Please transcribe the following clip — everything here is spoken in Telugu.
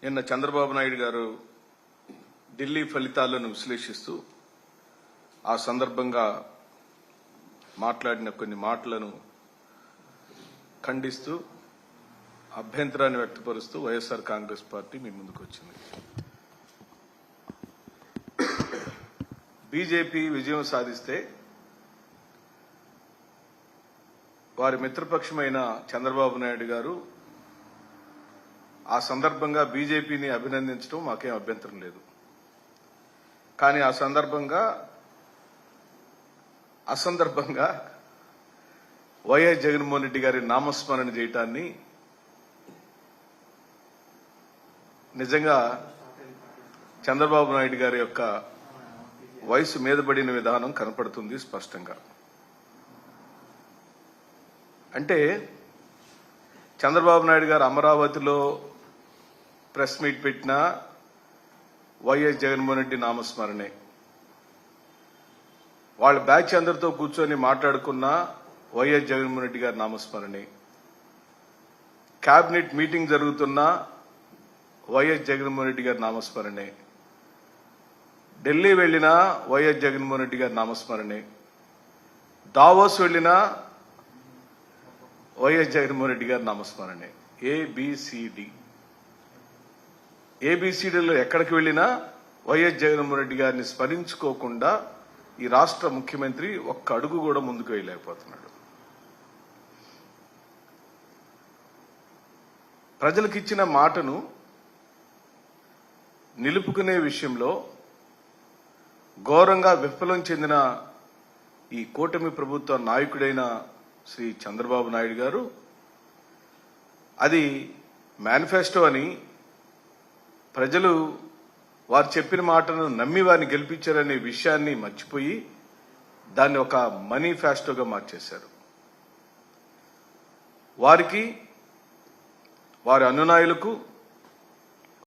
నిన్న చంద్రబాబు నాయుడు గారు ఢిల్లీ ఫలితాలను విశ్లేషిస్తూ ఆ సందర్భంగా మాట్లాడిన కొన్ని మాటలను ఖండిస్తూ అభ్యంతరాన్ని వ్యక్తపరుస్తూ వైఎస్ఆర్ కాంగ్రెస్ పార్టీ మీ ముందుకు వచ్చింది. బీజేపీ విజయం సాధిస్తే వారి మిత్రపక్షమైన చంద్రబాబు నాయుడు గారు ఆ సందర్భంగా బీజేపీని అభినందించడం మాకేం అభ్యంతరం లేదు. కానీ ఆ సందర్భంగా అసందర్భంగా వైఎస్ జగన్మోహన్ రెడ్డి గారి నామస్మరణ చేయటాన్ని నిజంగా చంద్రబాబు నాయుడు గారి యొక్క వయసు మీద పడిన విధానం కనపడుతుంది స్పష్టంగా. అంటే చంద్రబాబు నాయుడు గారు అమరావతిలో ప్రెస్ మీట్ పెట్టినా వైఎస్ జగన్మోహన్ రెడ్డి నామస్మరణే, వాళ్ళ బ్యాచ్ అందరితో కూర్చొని మాట్లాడుకున్న వైఎస్ జగన్మోహన్ రెడ్డి గారి నామస్మరణే, కేబినెట్ మీటింగ్ జరుగుతున్న వైఎస్ జగన్మోహన్ రెడ్డి గారి నామస్మరణే, ఢిల్లీ వెళ్లినా వైఎస్ జగన్మోహన్ రెడ్డి గారి నామస్మరణే, దావోస్ వెళ్లినా వైఎస్ జగన్మోహన్ రెడ్డి గారి నామస్మరణే. ఏబిసిడీలో ఎక్కడికి వెళ్లినా వైఎస్ జగన్మోహన్ రెడ్డి గారిని స్మరించుకోకుండా ఈ రాష్ట్ర ముఖ్యమంత్రి ఒక్క అడుగు కూడా ముందుకు వేయలేకపోతున్నాడు. ప్రజలకిచ్చిన మాటను నిలుపుకునే విషయంలో ఘోరంగా విఫలం చెందిన ఈ కూటమి ప్రభుత్వ నాయకుడైన శ్రీ చంద్రబాబు నాయుడు గారు అది మేనిఫెస్టో అని ప్రజలు వారు చెప్పిన మాటను నమ్మి వారిని గెలిపించారనే విషయాన్ని మర్చిపోయి దాన్ని ఒక మనీఫెస్టోగా మార్చేశారు. వారికి, వారి అనునాయులకు